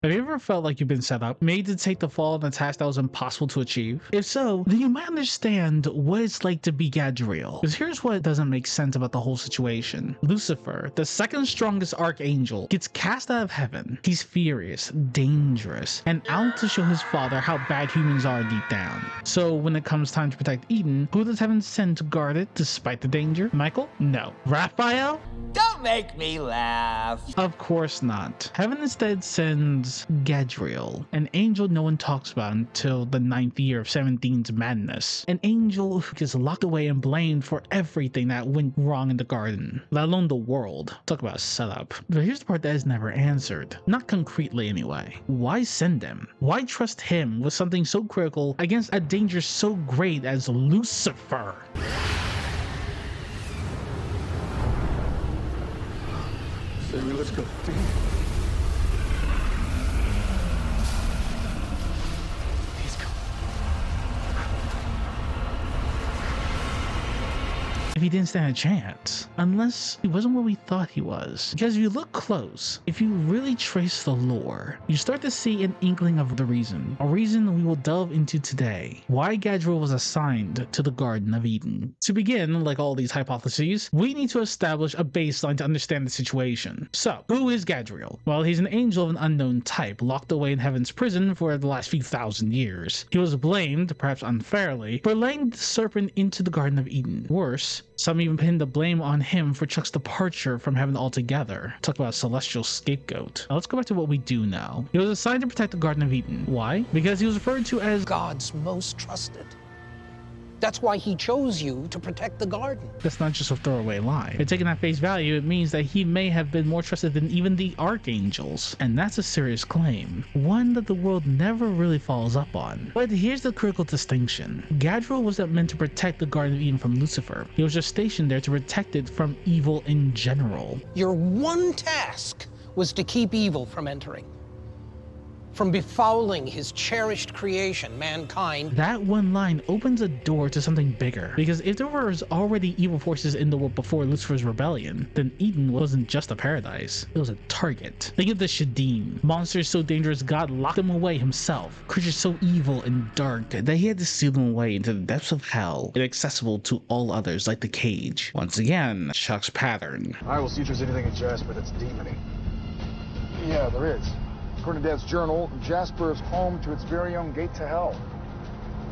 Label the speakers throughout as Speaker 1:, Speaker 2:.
Speaker 1: Have you ever felt like you've been set up, made to take the fall on a task that was impossible to achieve? If so, then you might understand what it's like to be Gadreel. Because here's what doesn't make sense about the whole situation. Lucifer, the second strongest archangel, gets cast out of heaven. He's furious, dangerous, and out to show his father how bad humans are deep down. So when it comes time to protect Eden, who does heaven send to guard it despite the danger? Michael? No. Raphael?
Speaker 2: Don't make me laugh.
Speaker 1: Of course not. Heaven instead sends Gadreel, an angel no one talks about until the 9th year of 17's madness. An angel who gets locked away and blamed for everything that went wrong in the garden, let alone the world. Talk about a setup. But here's the part that is never answered. Not concretely anyway. Why send him? Why trust him with something so critical against a danger so great as Lucifer?
Speaker 3: Baby, let's go. He's gone.
Speaker 1: If he didn't stand a chance, unless he wasn't what we thought he was. Because if you look close, if you really trace the lore, you start to see an inkling of the reason, a reason we will delve into today, why Gadreel was assigned to the Garden of Eden. To begin, like all these hypotheses, we need to establish a baseline to understand the situation. So, who is Gadreel? Well, he's an angel of an unknown type, locked away in heaven's prison for the last few thousand years. He was blamed, perhaps unfairly, for letting the serpent into the Garden of Eden. Worse, some even pinned the blame on him for Chuck's departure from heaven altogether. Talk about a celestial scapegoat. Now let's go back to what we do know. He was assigned to protect the Garden of Eden. Why? Because he was referred to as
Speaker 4: God's most trusted. That's why he chose you to protect the garden.
Speaker 1: That's not just a throwaway line. If taken at face value, it means that he may have been more trusted than even the archangels. And that's a serious claim. One that the world never really follows up on. But here's the critical distinction. Gadreel wasn't meant to protect the Garden of Eden from Lucifer. He was just stationed there to protect it from evil in general.
Speaker 4: Your one task was to keep evil from entering, from befouling his cherished creation, mankind.
Speaker 1: That one line opens a door to something bigger, because if there was already evil forces in the world before Lucifer's rebellion, then Eden wasn't just a paradise, it was a target. Think of the Shadim, monsters so dangerous God locked them away himself, creatures so evil and dark that he had to seal them away into the depths of hell, inaccessible to all others like the cage. Once again, Chuck's pattern.
Speaker 3: I will see if there's anything in Jasper that's demoning. Yeah, there is. According to Dad's journal, Jasper is home to its very own gate to hell.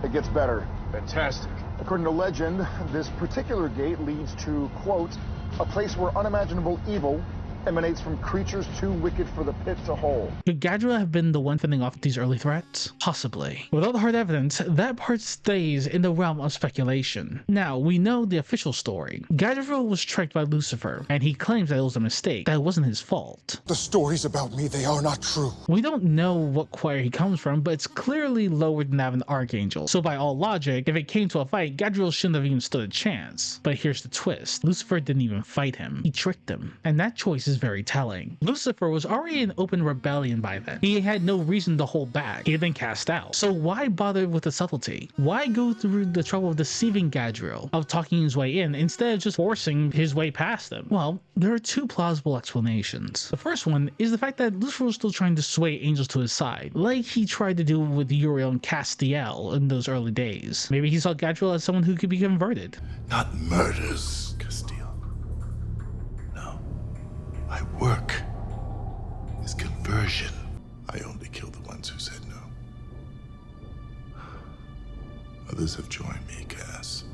Speaker 3: It gets better. Fantastic. According to legend, this particular gate leads to, quote, a place where unimaginable evil emanates from creatures too wicked for the pit to hold.
Speaker 1: Could Gadreel have been the one fending off these early threats? Possibly. Without hard evidence, that part stays in the realm of speculation. Now, we know the official story. Gadreel was tricked by Lucifer, and he claims that it was a mistake, that it wasn't his fault.
Speaker 5: The stories about me, they are not true.
Speaker 1: We don't know what choir he comes from, but it's clearly lower than that of an archangel. So by all logic, if it came to a fight, Gadreel shouldn't have even stood a chance. But here's the twist. Lucifer didn't even fight him. He tricked him. And that choice is very telling. Lucifer was already in open rebellion by then. He had no reason to hold back. He had been cast out. So why bother with the subtlety? Why go through the trouble of deceiving Gadreel, of talking his way in, instead of just forcing his way past them? Well, there are two plausible explanations. The first one is the fact that Lucifer was still trying to sway angels to his side, like he tried to do with Uriel and Castiel in those early days. Maybe he saw Gadreel as someone who could be converted.
Speaker 6: Not murders, Castile. No. My work is conversion. I only kill the ones who said no. Others have joined me, Cass.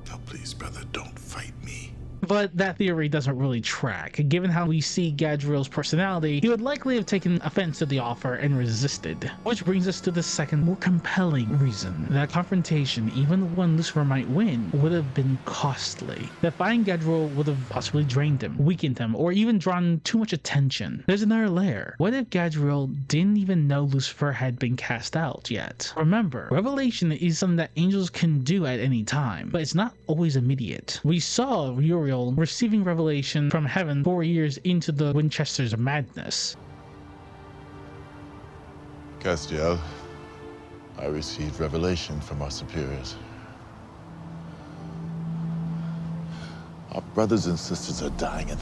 Speaker 6: Now please, brother, don't fight me.
Speaker 1: But that theory doesn't really track. Given how we see Gadreel's personality, he would likely have taken offense to the offer and resisted. Which brings us to the second, more compelling reason. That confrontation, even when Lucifer might win, would have been costly. That fighting Gadreel would have possibly drained him, weakened him, or even drawn too much attention. There's another layer. What if Gadreel didn't even know Lucifer had been cast out yet? Remember, revelation is something that angels can do at any time, but it's not always immediate. We saw Uriel receiving revelation from heaven 4 years into the Winchester's madness.
Speaker 6: Castiel, I received revelation from our superiors. Our brothers and sisters are dying, and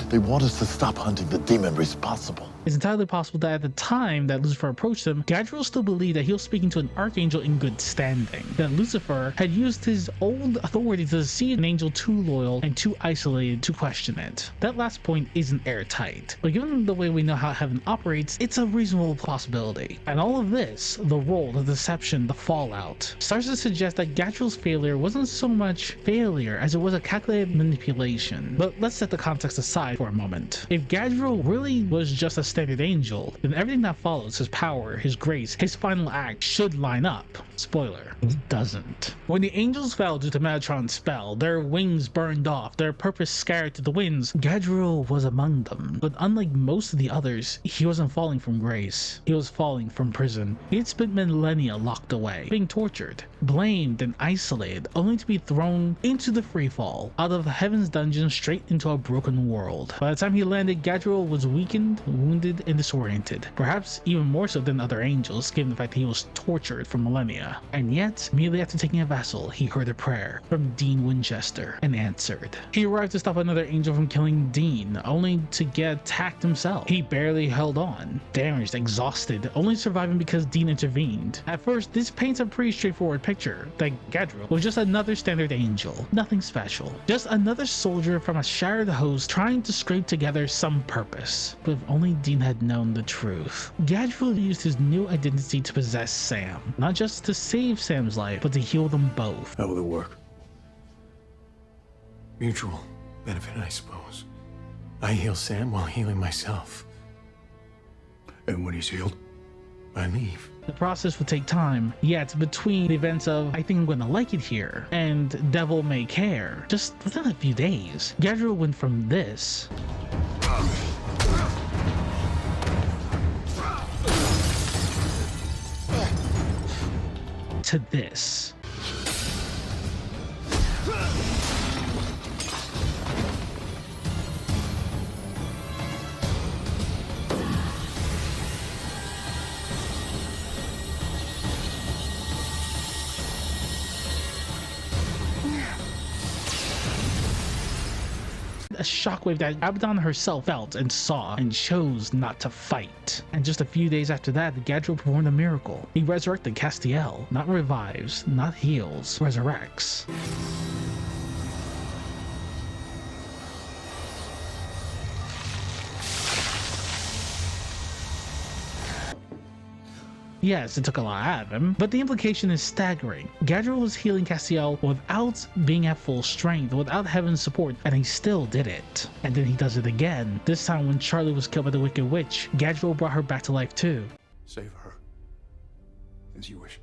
Speaker 6: They want us to stop hunting the demon responsible.
Speaker 1: It's entirely possible that at the time that Lucifer approached him, Gadreel still believed that he was speaking to an archangel in good standing, that Lucifer had used his old authority to see an angel too loyal and too isolated to question it. That last point isn't airtight, but given the way we know how heaven operates, it's a reasonable possibility. And all of this, the role, the deception, the fallout, starts to suggest that Gadreel's failure wasn't so much failure as it was a calculated manipulation. But let's set the context aside for a moment. If Gadreel really was just a standard angel, then everything that follows, his power, his grace, his final act, should line up. Spoiler, it doesn't. When the angels fell due to Metatron's spell, their wings burned off, their purpose scattered to the winds, Gadreel was among them. But unlike most of the others, he wasn't falling from grace. He was falling from prison. He had spent millennia locked away, being tortured, blamed, and isolated, only to be thrown into the freefall, out of heaven's dungeon straight into a broken world. By the time he landed, Gadreel was weakened, wounded, and disoriented, perhaps even more so than other angels, given the fact that he was tortured for millennia. And yet, immediately after taking a vessel, he heard a prayer from Dean Winchester and answered. He arrived to stop another angel from killing Dean, only to get attacked himself. He barely held on, damaged, exhausted, only surviving because Dean intervened. At first, this paints a pretty straightforward picture, that Gadreel was just another standard angel, nothing special, just another soldier from a shattered host trying to scrape together some purpose. But if only Dean had known the truth. Gadreel used his new identity to possess Sam, not just to save Sam's life, but to heal them both.
Speaker 7: How will it work? Mutual benefit, I suppose. I heal Sam while healing myself. And when he's healed, I leave.
Speaker 1: The process would take time, yet between the events of I think I'm gonna like it here and Devil May Care, just within a few days, Gadreel went from this to this. A shockwave that Abaddon herself felt and saw and chose not to fight. And just a few days after that, Gadreel performed a miracle. He resurrected Castiel, not revives, not heals, resurrects. Yes, it took a lot out of him, but the implication is staggering. Gadreel was healing Castiel without being at full strength, without heaven's support, and he still did it. And then he does it again. This time when Charlie was killed by the Wicked Witch, Gadreel brought her back to life too.
Speaker 7: Save her. As you wish.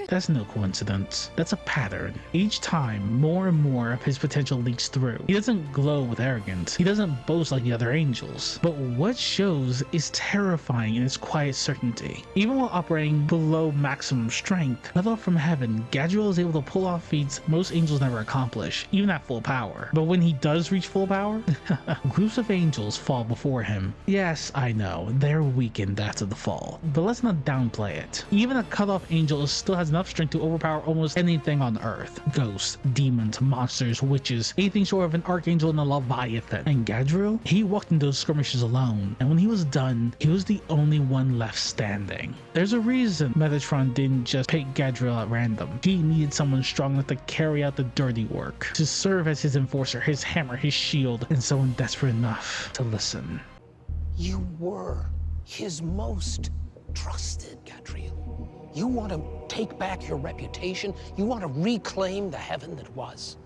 Speaker 1: That's no coincidence. That's a pattern. Each time, more and more of his potential leaks through. He doesn't glow with arrogance. He doesn't boast like the other angels. But what shows is terrifying in its quiet certainty. Even while operating below maximum strength, cut off from heaven, Gadreel is able to pull off feats most angels never accomplish, even at full power. But when he does reach full power, groups of angels fall before him. Yes, I know, they're weakened after the fall. But let's not downplay it. Even a cut-off angel still has enough strength to overpower almost anything on Earth. Ghosts, demons, monsters, witches, anything short of an archangel and a leviathan. And Gadreel, he walked in those skirmishes alone, and when he was done, he was the only one left standing. There's a reason Metatron didn't just pick Gadreel at random. He needed someone strong enough to carry out the dirty work, to serve as his enforcer, his hammer, his shield, and someone desperate enough to listen.
Speaker 4: You were his most trusted, Gadreel. You want to take back your reputation? You want to reclaim the heaven that was?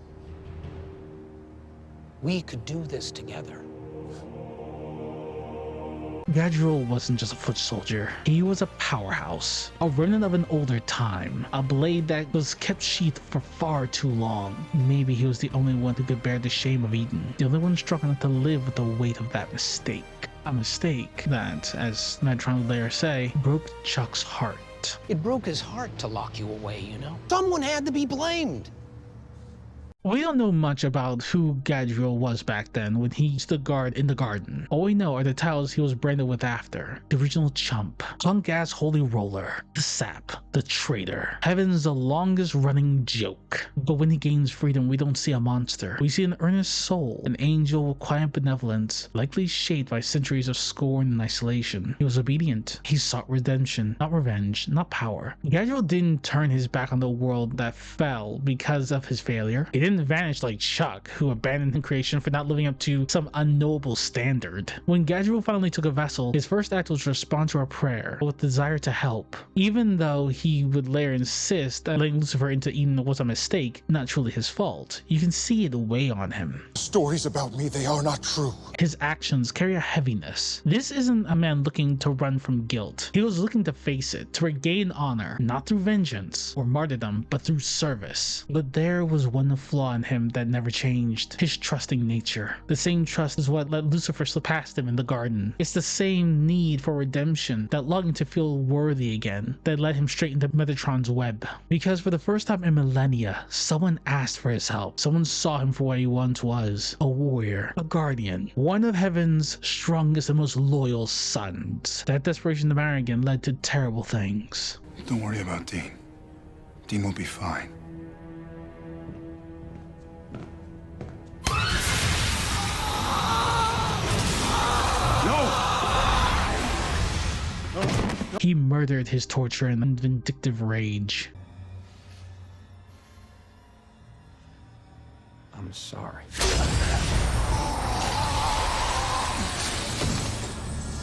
Speaker 4: We could do this together.
Speaker 1: Gadreel wasn't just a foot soldier. He was a powerhouse, a remnant of an older time, a blade that was kept sheathed for far too long. Maybe he was the only one who could bear the shame of Eden, the only one strong enough to live with the weight of that mistake. A mistake that, as Metatron would later say, broke Chuck's heart.
Speaker 4: It broke his heart to lock you away, you know? Someone had to be blamed.
Speaker 1: We don't know much about who Gadreel was back then when he stood guard in the garden. All we know are the titles he was branded with after: the original chump, punk-ass holy roller, the sap, the traitor. Heaven's the longest running joke. But when he gains freedom, we don't see a monster. We see an earnest soul, an angel with quiet benevolence, likely shaped by centuries of scorn and isolation. He was obedient. He sought redemption, not revenge, not power. Gadreel didn't turn his back on the world that fell because of his failure. He didn't vanish like Chuck, who abandoned creation for not living up to some unknowable standard. When Gadreel finally took a vessel, his first act was to respond to a prayer with desire to help. Even though he would later insist that letting Lucifer into Eden was a mistake, not truly his fault, you can see it weigh on him.
Speaker 5: Stories about me, they are not true.
Speaker 1: His actions carry a heaviness. This isn't a man looking to run from guilt. He was looking to face it, to regain honor, not through vengeance or martyrdom, but through service. But there was one flaw in him that never changed: his trusting nature. The same trust is what let Lucifer slip past him in the garden. It's the same need for redemption, that longing to feel worthy again, that led him straight into Metatron's web. Because for the first time in millennia, someone asked for his help. Someone saw him for what he once was: a warrior, a guardian, one of heaven's strongest and most loyal sons. That desperation to marry again led to terrible things.
Speaker 6: Don't worry about Dean. Dean will be fine.
Speaker 1: He murdered his torture in vindictive rage.
Speaker 7: I'm sorry.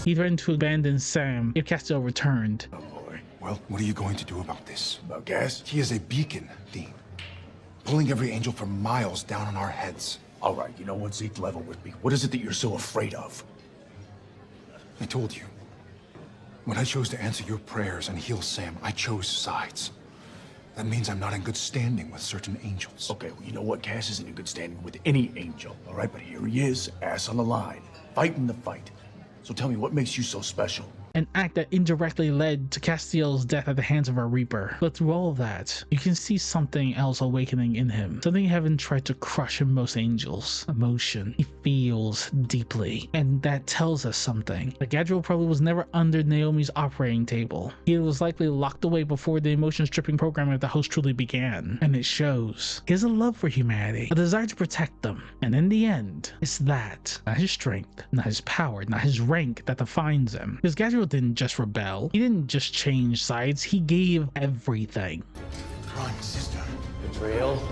Speaker 1: He threatened to abandon Sam if Castiel returned.
Speaker 6: Oh boy. Well, what are you going to do about this? About gas? He is a beacon, Dean. Pulling every angel for miles down on our heads.
Speaker 8: All right, you know what, Zeke, level with me. What is it that you're so afraid of?
Speaker 6: I told you. When I chose to answer your prayers and heal Sam, I chose sides. That means I'm not in good standing with certain angels.
Speaker 8: Okay, well, you know what? Cass isn't in good standing with any angel, all right? But here he is, ass on the line, fighting the fight. So tell me, what makes you so special?
Speaker 1: An act that indirectly led to Castiel's death at the hands of our Reaper. But through all of that, you can see something else awakening in him. Something heaven tried to crush in most angels: emotion. He feels deeply, and that tells us something. That Gadreel probably was never under Naomi's operating table. He was likely locked away before the emotion-stripping program of the host truly began. And it shows. He has a love for humanity, a desire to protect them. And in the end, it's that, not his strength, not his power, not his rank, that defines him. Because Gadreel didn't just rebel. He didn't just change sides. He gave everything.
Speaker 6: Crying sister.
Speaker 7: Gadreel?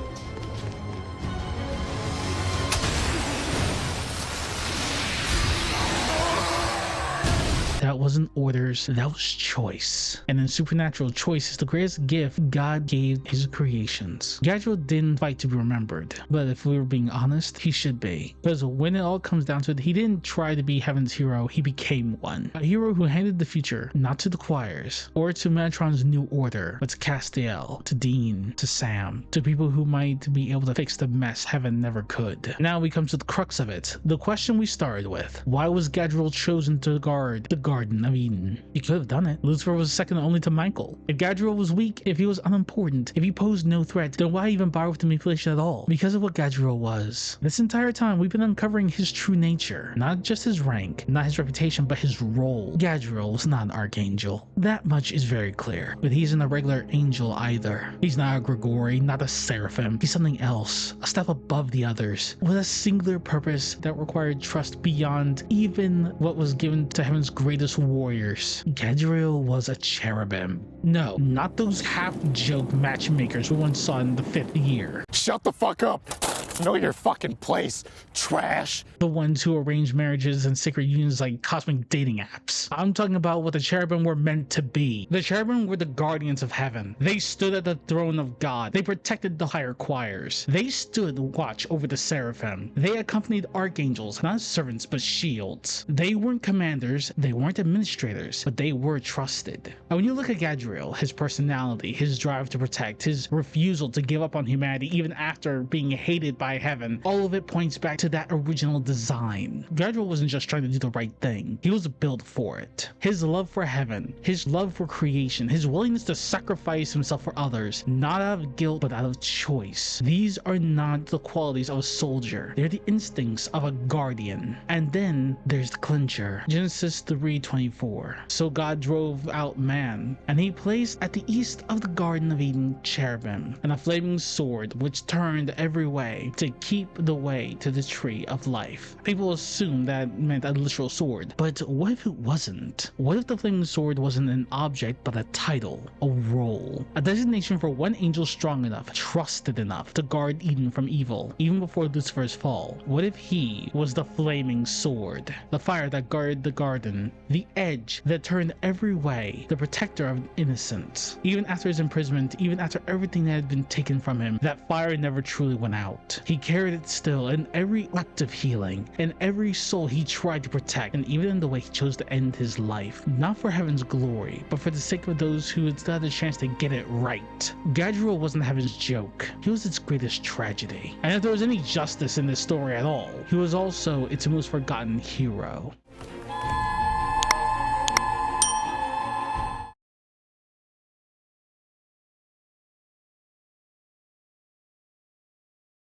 Speaker 1: That wasn't orders, that was choice. And in supernatural, choice is the greatest gift God gave his creations. Gadreel didn't fight to be remembered, but if we were being honest, he should be. Because when it all comes down to it, he didn't try to be heaven's hero, he became one. A hero who handed the future, not to the choirs, or to Metatron's new order, but to Castiel, to Dean, to Sam, to people who might be able to fix the mess heaven never could. Now we come to the crux of it, the question we started with. Why was Gadreel chosen to guard the Garden of Eden? He could have done it. Lucifer was second only to Michael. If Gadreel was weak, if he was unimportant, if he posed no threat, then why even bother with the manipulation at all? Because of what Gadreel was. This entire time, we've been uncovering his true nature. Not just his rank, not his reputation, but his role. Gadreel was not an archangel. That much is very clear. But he isn't a regular angel either. He's not a Gregory, not a seraphim. He's something else, a step above the others, with a singular purpose that required trust beyond even what was given to heaven's greatest warriors. Gadreel was a cherubim. No, not those half-joke matchmakers we once saw in the 5th year.
Speaker 5: Shut the fuck up! Know your fucking place, trash!
Speaker 1: The ones who arrange marriages and secret unions like cosmic dating apps. I'm talking about what the cherubim were meant to be. The cherubim were the guardians of heaven. They stood at the throne of God. They protected the higher choirs. They stood watch over the seraphim. They accompanied archangels, not servants but shields. They weren't commanders, they weren't administrators, but they were trusted. And when you look at Gadreel, his personality, his drive to protect, his refusal to give up on humanity even after being hated by by heaven, all of it points back to that original design. Gadreel wasn't just trying to do the right thing, he was built for it. His love for heaven, his love for creation, his willingness to sacrifice himself for others, not out of guilt but out of choice. These are not the qualities of a soldier, they're the instincts of a guardian. And then there's the clincher. Genesis 3:24. So God drove out man, and he placed at the east of the Garden of Eden cherubim, and a flaming sword which turned every way to keep the way to the tree of life. People assume that meant a literal sword, but what if it wasn't? What if the flaming sword wasn't an object but a title, a role, a designation for one angel strong enough, trusted enough to guard Eden from evil, even before Lucifer's fall? What if he was the flaming sword, the fire that guarded the garden, the edge that turned every way, the protector of innocence? Even after his imprisonment, even after everything that had been taken from him, that fire never truly went out. He carried it still in every act of healing, in every soul he tried to protect, and even in the way he chose to end his life. Not for heaven's glory, but for the sake of those who had still had a chance to get it right. Gadreel wasn't heaven's joke, he was its greatest tragedy. And if there was any justice in this story at all, he was also its most forgotten hero.